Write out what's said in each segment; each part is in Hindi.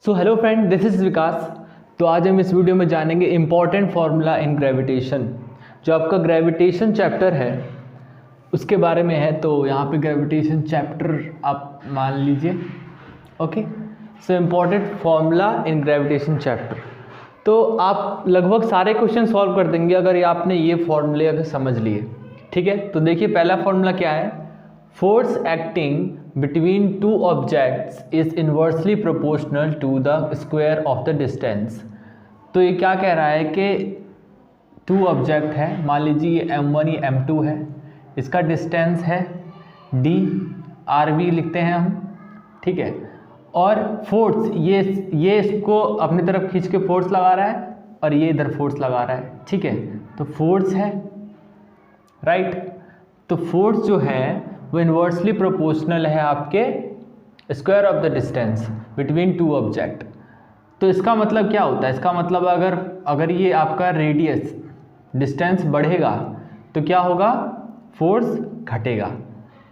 So hello friend, this is Vikas. तो आज हम इस वीडियो में जानेंगे इम्पॉर्टेंट फार्मूला इन ग्रेविटेशन। जो आपका ग्रेविटेशन चैप्टर है उसके बारे में है। तो यहाँ पे ग्रेविटेशन चैप्टर आप मान लीजिए। ओके, सो इम्पॉर्टेंट फार्मूला इन ग्रेविटेशन चैप्टर। तो आप लगभग सारे क्वेश्चन सॉल्व कर देंगे अगर ये आपने ये फॉर्मूले अगर समझ लिए। ठीक है, तो देखिए पहला फॉर्मूला क्या है। Force acting between two objects is inversely proportional to the square of the distance। तो ये क्या कह रहा है कि टू ऑब्जेक्ट है, मान लीजिए ये m1 ये m2 है, इसका डिस्टेंस है d, rv लिखते हैं हम। ठीक है, और फोर्स ये इसको अपनी तरफ खींच के फोर्स लगा रहा है और ये इधर फोर्स लगा रहा है। ठीक है, तो फोर्स है राइट। तो फोर्स जो है वो इन्वर्सली प्रोपोर्शनल है आपके square of the distance between two object. तो इसका मतलब क्या होता है, इसका मतलब अगर ये आपका रेडियस डिस्टेंस बढ़ेगा तो क्या होगा, फोर्स घटेगा।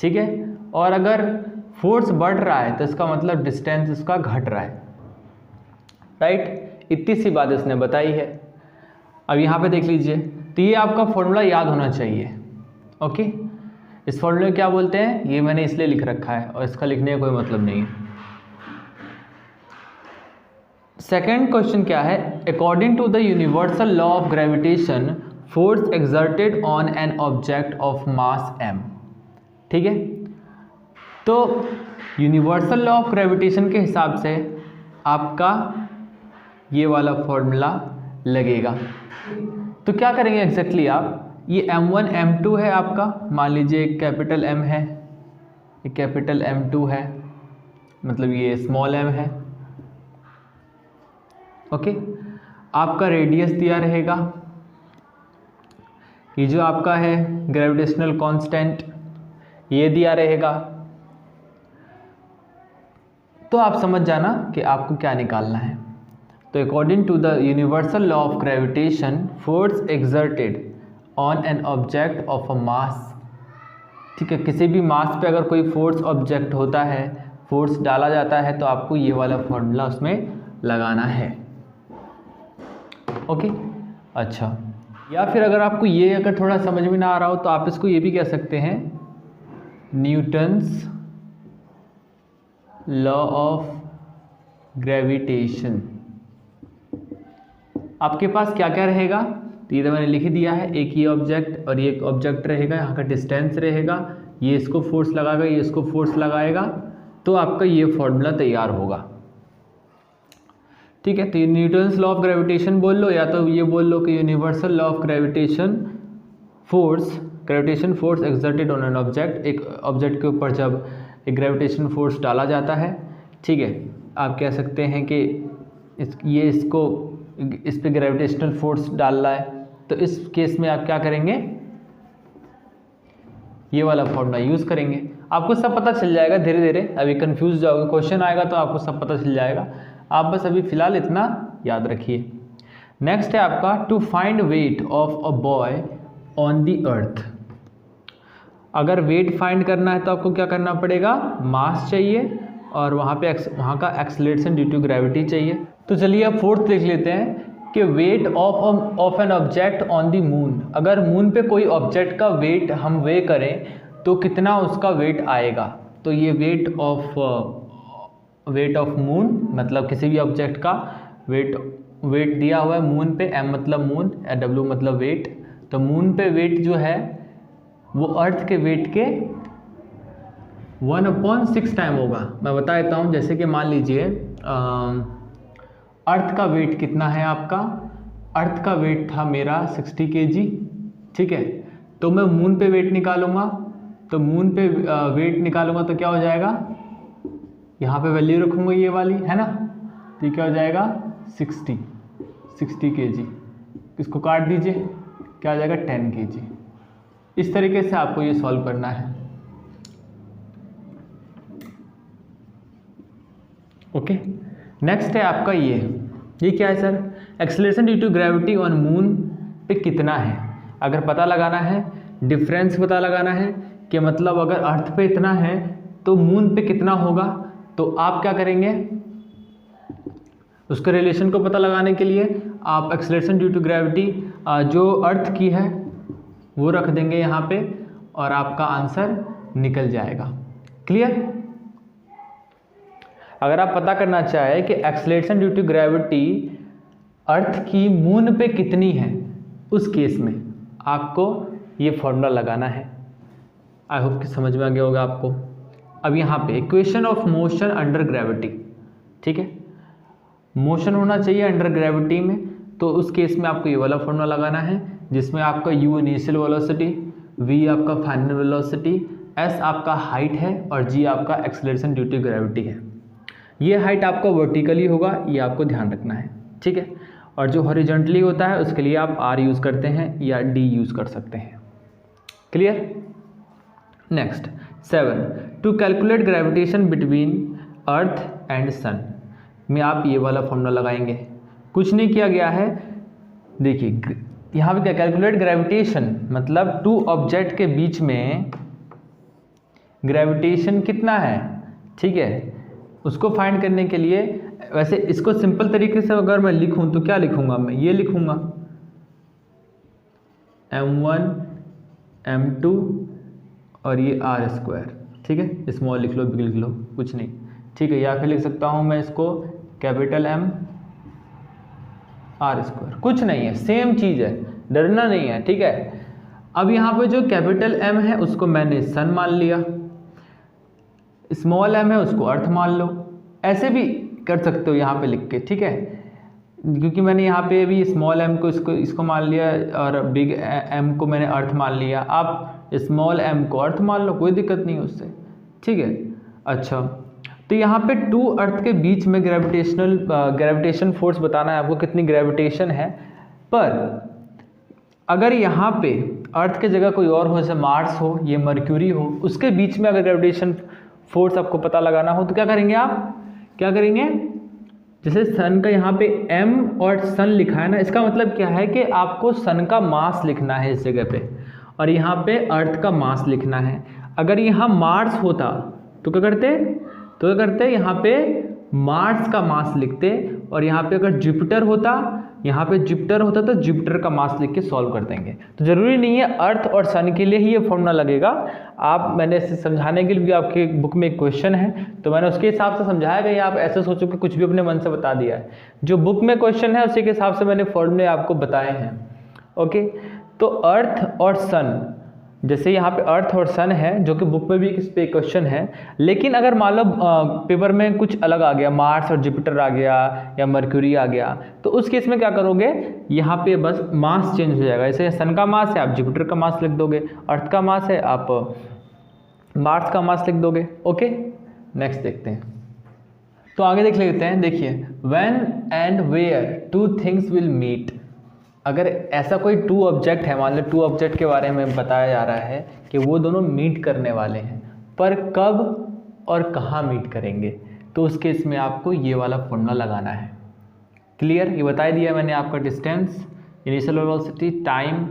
ठीक है, और अगर फोर्स बढ़ रहा है तो इसका मतलब डिस्टेंस इसका घट रहा है। राइट, इतनी सी बात इसने बताई है। अब यहाँ पे देख लीजिए, तो ये आपका फॉर्मूला याद होना चाहिए। ओके, इस फॉर्मूले क्या बोलते हैं, ये मैंने इसलिए लिख रखा है और इसका लिखने का कोई मतलब नहीं है। सेकेंड क्वेश्चन क्या है, according to the universal law of gravitation force exerted on an object of mass m। ठीक है, तो यूनिवर्सल लॉ ऑफ ग्रेविटेशन के हिसाब से आपका ये वाला फॉर्मूला लगेगा। तो क्या करेंगे एग्जैक्टली आप, ये m1 m2 है आपका, मान लीजिए एक कैपिटल M है, एक कैपिटल M2 है, मतलब ये स्मॉल m है। ओके, आपका रेडियस दिया रहेगा, ये जो आपका है ग्रेविटेशनल कांस्टेंट ये दिया रहेगा। तो आप समझ जाना कि आपको क्या निकालना है। तो according to the universal law of gravitation force exerted on an object of a mass. ठीक है, किसी भी मास पे अगर कोई फोर्स ऑब्जेक्ट होता है, फोर्स डाला जाता है, तो आपको ये वाला फॉर्मूला उसमें लगाना है। ओके, अच्छा, या फिर अगर आपको ये अगर थोड़ा समझ में ना आ रहा हो तो आप इसको ये भी कह सकते हैं, न्यूटन्स लॉ ऑफ ग्रेविटेशन। आपके पास क्या क्या रहेगा, तो ये तो मैंने लिख ही दिया है, एक ही ऑब्जेक्ट और ये एक ऑब्जेक्ट रहेगा, यहाँ का डिस्टेंस रहेगा, ये इसको फोर्स लगाएगा, ये इसको फोर्स लगाएगा, तो आपका ये फॉर्मूला तैयार होगा। ठीक है, तो न्यूटन्स लॉ ऑफ ग्रेविटेशन बोल लो, या तो ये बोल लो कि universal law of gravitation force exerted on an object. एक ऑब्जेक्ट के ऊपर जब एक ग्रेविटेशन फोर्स डाला जाता है, ठीक है, आप कह सकते हैं कि इस पे ग्रेविटेशनल फोर्स डाल रहा है, तो इस केस में आप क्या करेंगे, ये वाला फॉर्मूला यूज़ करेंगे। आपको सब पता चल जाएगा धीरे धीरे, अभी कंफ्यूज जाओगे, क्वेश्चन आएगा तो आपको सब पता चल जाएगा। आप बस अभी फिलहाल इतना याद रखिए। नेक्स्ट है आपका to find weight of a boy on the earth. अगर वेट फाइंड करना है तो आपको क्या करना पड़ेगा, मास चाहिए और वहाँ का एक्सेलरेशन ड्यू टू ग्रेविटी चाहिए। तो चलिए अब फोर्थ देख लेते हैं कि weight of an object on the moon. अगर मून पे कोई ऑब्जेक्ट का वेट हम वे करें तो कितना उसका वेट आएगा। तो ये वेट ऑफ मून मतलब किसी भी ऑब्जेक्ट का वेट दिया हुआ है मून पे, m मतलब मून, w मतलब वेट। तो मून पे वेट जो है वो अर्थ के वेट के 1/6 टाइम होगा। मैं बता देता हूँ, जैसे कि मान लीजिए अर्थ का वेट कितना है आपका, अर्थ का वेट था मेरा 60 kg। ठीक है, तो मैं मून पे वेट निकालूंगा, तो मून पे वेट निकालूंगा तो क्या हो जाएगा, यहाँ पे वैल्यू रखूंगा ये वाली, है ना, तो ये क्या हो जाएगा 60 kg। इसको काट दीजिए, क्या हो जाएगा 10 kg। इस तरीके से आपको ये सॉल्व करना है। ओके, नेक्स्ट है आपका ये क्या है sir, acceleration due to gravity on moon पे कितना है। अगर पता लगाना है, डिफरेंस पता लगाना है कि मतलब अगर अर्थ पे इतना है तो मून पे कितना होगा, तो आप क्या करेंगे, उसके रिलेशन को पता लगाने के लिए आप एक्सेलरेशन ड्यू टू ग्रेविटी जो अर्थ की है वो रख देंगे यहाँ पे और आपका आंसर निकल जाएगा। क्लियर? अगर आप पता करना चाहें कि एक्सेलरेशन ड्यू टू ग्रेविटी अर्थ की मून पे कितनी है, उस केस में आपको ये फॉर्मूला लगाना है। आई होप कि समझ में आ गया होगा आपको। अब यहाँ पे equation of motion under gravity, ठीक है, मोशन होना चाहिए अंडर ग्रेविटी में, तो उस केस में आपको ये वाला फॉर्मूला लगाना है जिसमें आपका u इनिशियल वेलोसिटी, v आपका फाइनल वेलोसिटी, s आपका हाइट है और g आपका एक्सेलरेशन ड्यू टू ग्रेविटी है। ये हाइट आपका वर्टिकली होगा, ये आपको ध्यान रखना है, ठीक है। और जो हॉरिजॉन्टली होता है उसके लिए आप r यूज़ करते हैं या d यूज़ कर सकते हैं। Clear? Next 7, to calculate gravitation between earth and sun में आप ये वाला फॉर्मूला लगाएंगे। कुछ नहीं किया गया है, देखिए यहाँ पे क्या, कैलकुलेट ग्रेविटेशन मतलब टू ऑब्जेक्ट के बीच में ग्रेविटेशन कितना है, ठीक है, उसको फाइंड करने के लिए। वैसे इसको सिंपल तरीके से अगर मैं लिखूं तो क्या लिखूंगा, मैं ये लिखूंगा m1 m2 और ये r², ठीक है, स्मॉल लिख लो, बिग लिख लो, कुछ नहीं, ठीक है। या फिर लिख सकता हूँ मैं इसको कैपिटल M r², कुछ नहीं है, सेम चीज़ है, डरना नहीं है, ठीक है। अब यहाँ पे जो कैपिटल M है उसको मैंने सन मान लिया, स्मॉल m है उसको अर्थ मान लो, ऐसे भी कर सकते हो यहाँ पे लिख के, ठीक है, क्योंकि मैंने यहाँ पे भी स्मॉल m को इसको मान लिया और बिग M को मैंने अर्थ मान लिया। आप स्मॉल m को अर्थ मान लो, कोई दिक्कत नहीं है उससे, ठीक है। अच्छा, तो यहाँ पे टू अर्थ के बीच में ग्रेविटेशन फोर्स बताना है आपको, कितनी ग्रेविटेशन है। पर अगर यहाँ पे अर्थ के जगह कोई और हो, जैसे मार्स हो, ये मर्क्यूरी हो, उसके बीच में अगर ग्रेविटेशन फोर्स आपको पता लगाना हो तो क्या करेंगे आप, क्या करेंगे, जैसे सन का यहाँ पे m और सन लिखा है ना, इसका मतलब क्या है कि आपको सन का मास लिखना है इस जगह पे और यहाँ पे अर्थ का मास लिखना है। अगर यहाँ मार्स होता तो क्या करते, यहाँ पे मार्स का मास लिखते, और यहाँ पे अगर जुपिटर होता तो जुपिटर का मास लिख के सॉल्व कर देंगे। तो ज़रूरी नहीं है अर्थ और सन के लिए ही ये फॉर्मूला लगेगा। मैंने इसे समझाने के लिए भी आपके बुक में एक क्वेश्चन है तो मैंने उसके हिसाब से समझाया गया, आप ऐसे सोचो कि कुछ भी अपने मन से बता दिया है। जो बुक में क्वेश्चन है उसी के हिसाब से मैंने फॉर्मूले आपको बताए हैं। ओके, तो अर्थ और सन, जैसे यहाँ पे अर्थ और सन है जो कि बुक में भी इस पे क्वेश्चन है, लेकिन अगर मान लो पेपर में कुछ अलग आ गया, मार्स और जुपिटर आ गया या मर्क्यूरी आ गया, तो उस केस में क्या करोगे, यहाँ पे बस मास चेंज हो जाएगा। जैसे सन का मास है आप जुपिटर का मास लिख दोगे, अर्थ का मास है आप मार्स का मास लिख दोगे। ओके, नेक्स्ट देखते हैं, तो आगे देख लेते हैं। देखिए, when and where two things will meet, अगर ऐसा कोई टू ऑब्जेक्ट है, मान लो टू ऑब्जेक्ट के बारे में बताया जा रहा है कि वो दोनों मीट करने वाले हैं, पर कब और कहाँ मीट करेंगे, तो उस केस में आपको ये वाला फॉर्मूला लगाना है। क्लियर? ये बता दिया मैंने आपका डिस्टेंस, इनिशियल वेलोसिटी, टाइम।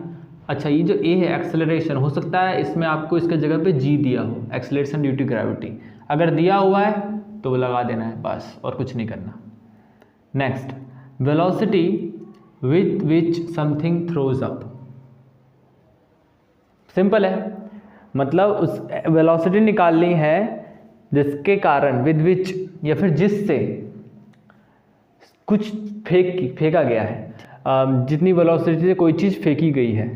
अच्छा, ये जो ए है एक्सेलरेशन, हो सकता है इसमें आपको इसके जगह पे जी दिया हो, एक्सेलरेशन ड्यू टू ग्रेविटी। अगर दिया हुआ है तो वो लगा देना है बस, और कुछ नहीं करना। Next, velocity with which something throws up, simple है, मतलब उस वेलोसिटी निकालनी है जिसके कारण, with which या फिर जिससे कुछ फेंका गया है, जितनी वेलोसिटी से कोई चीज़ फेंकी गई है,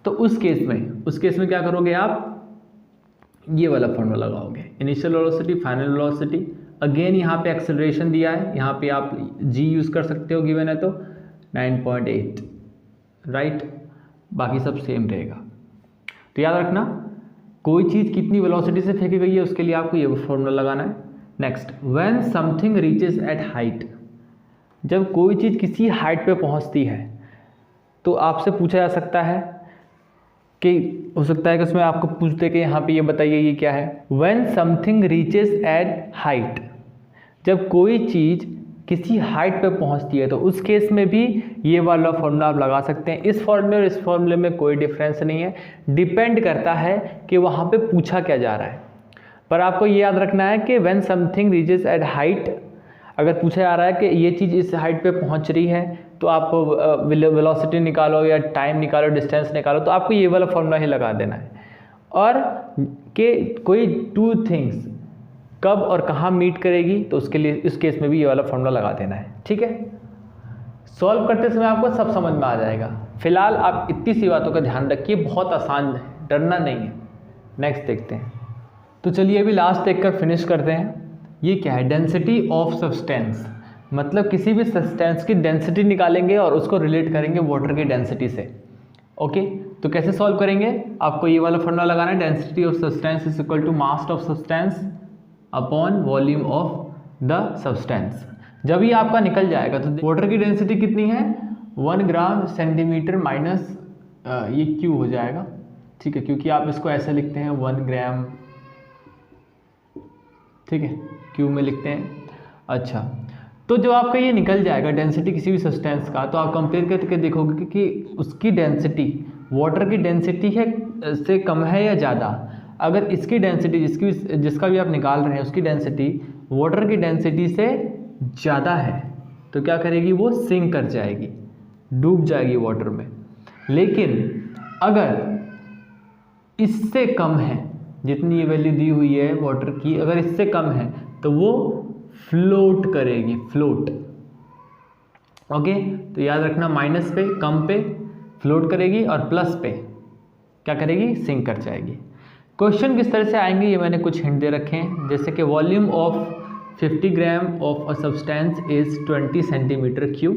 तो उस केस में क्या करोगे आप, ये वाला फॉर्मूला लगाओगे, initial velocity, final velocity. Again यहाँ पे एक्सेलरेशन दिया है, यहाँ पे आप जी यूज़ कर सकते हो, गिवन है तो 9.8, राइट, बाकी सब सेम रहेगा। तो याद रखना, कोई चीज़ कितनी वेलोसिटी से फेंकी गई है उसके लिए आपको ये फॉर्मूला लगाना है। Next, when something reaches at height, जब कोई चीज़ किसी हाइट पे पहुंचती है तो आपसे पूछा जा सकता है कि, हो सकता है कि उसमें आपको पूछते कि यहाँ पे ये बताइए ये क्या है। When something reaches at height, जब कोई चीज़ किसी हाइट पे पहुंचती है तो उस केस में भी ये वाला फॉर्मूला आप लगा सकते हैं। इस फॉर्मूले और इस फॉर्मूले में कोई डिफरेंस नहीं है, डिपेंड करता है कि वहाँ पे पूछा क्या जा रहा है। पर आपको ये याद रखना है कि when something reaches at height, अगर पूछा जा रहा है कि ये चीज़ इस हाइट पे पहुंच रही है तो आप वेलोसिटी निकालो या टाइम निकालो, डिस्टेंस निकालो, तो आपको ये वाला फॉर्मूला ही लगा देना है। और कि कोई टू थिंग्स कब और कहाँ मीट करेगी तो उसके लिए इस केस में भी ये वाला फॉर्मूला लगा देना है। ठीक है, सॉल्व करते समय आपको सब समझ में आ जाएगा। फिलहाल आप इतनी सी बातों का ध्यान रखिए, बहुत आसान है, डरना नहीं है। नेक्स्ट देखते हैं। तो चलिए अभी लास्ट देखकर फिनिश करते हैं। ये क्या है, डेंसिटी ऑफ सब्सटेंस, मतलब किसी भी सब्सटेंस की डेंसिटी निकालेंगे और उसको रिलेट करेंगे वाटर की डेंसिटी से। ओके, तो कैसे सॉल्व करेंगे, आपको ये वाला फॉर्मूला लगाना है, density of substance is equal to mass of substance upon volume of the substance. जब ये आपका निकल जाएगा तो वाटर की डेंसिटी कितनी है, 1 ग्राम सेंटीमीटर माइनस ये क्यू हो जाएगा। ठीक है, क्योंकि आप इसको ऐसे लिखते हैं 1 ग्राम, ठीक है, क्यू में लिखते हैं। अच्छा, तो जब आपका ये निकल जाएगा डेंसिटी किसी भी सब्सटेंस का, तो आप कंपेयर करके देखोगे कि उसकी डेंसिटी वाटर की डेंसिटी है से कम है या ज़्यादा। अगर इसकी डेंसिटी जिसका भी आप निकाल रहे हैं उसकी डेंसिटी वाटर की डेंसिटी से ज़्यादा है तो क्या करेगी, वो सिंक कर जाएगी, डूब जाएगी वाटर में। लेकिन अगर इससे कम है, जितनी ये वैल्यू दी हुई है वाटर की, अगर इससे कम है तो वो फ्लोट करेगी, फ्लोट। ओके, तो याद रखना माइनस पे, कम पे फ्लोट करेगी और प्लस पे क्या करेगी, सिंक कर जाएगी। क्वेश्चन किस तरह से आएंगे ये मैंने कुछ हिंट दे रखे हैं, जैसे कि volume of 50 gram of a substance is 20 centimetre cube,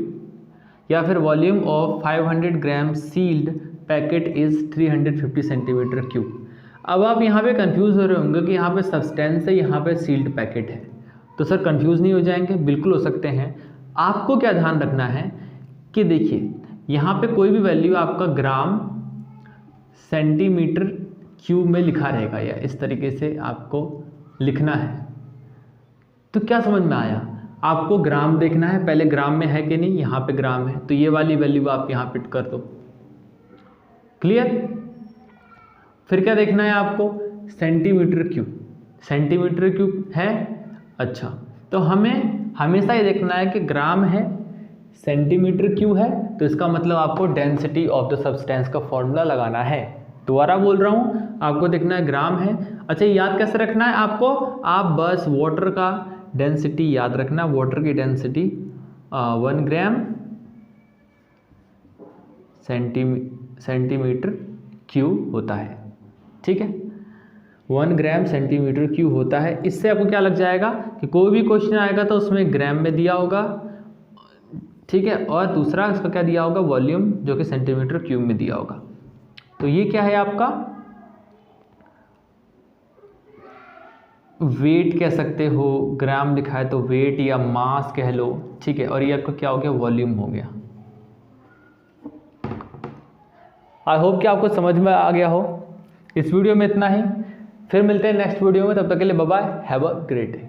या फिर volume of 500 gram sealed packet is 350 centimetre cube. अब आप यहाँ पे कंफ्यूज हो रहे होंगे कि यहाँ पे सब्सटेंस है, यहाँ पे सील्ड पैकेट है, तो सर कंफ्यूज नहीं हो जाएंगे, बिल्कुल हो सकते हैं। आपको क्या ध्यान रखना है कि देखिए यहाँ पे कोई भी वैल्यू आपका ग्राम सेंटीमीटर क्यूब में लिखा रहेगा, या इस तरीके से आपको लिखना है। तो क्या समझ में आया, आपको ग्राम देखना है पहले, ग्राम में है कि नहीं, यहाँ पे ग्राम है तो ये वाली वैल्यू आप यहाँ पिट कर दो। क्लियर, फिर क्या देखना है आपको, सेंटीमीटर क्यूब, सेंटीमीटर क्यूब है। अच्छा, तो हमें हमेशा ये देखना है कि ग्राम है, सेंटीमीटर क्यूब है, तो इसका मतलब आपको डेंसिटी ऑफ द सब्सटेंस का फॉर्मूला लगाना है। दोबारा बोल रहा हूँ, आपको देखना है ग्राम है। अच्छा, याद कैसे रखना है आपको, आप बस वाटर का डेंसिटी याद रखना, वाटर की डेंसिटी 1 ग्राम सेंटीमीटर क्यूब होता है। ठीक है, 1 ग्राम सेंटीमीटर क्यूब होता है। इससे आपको क्या लग जाएगा कि कोई भी क्वेश्चन आएगा तो उसमें ग्राम में दिया होगा, ठीक है, और दूसरा इसका क्या दिया होगा, वॉल्यूम, जो कि सेंटीमीटर क्यूब में दिया होगा। तो ये क्या है आपका वेट कह सकते हो, ग्राम लिखा है तो वेट या मास कह लो। ठीक है, और ये आपका क्या हो गया, वॉल्यूम हो गया। आई होप कि आपको समझ में आ गया हो। इस वीडियो में इतना ही, फिर मिलते हैं नेक्स्ट वीडियो में, तब तक के लिए bye bye, have a great day.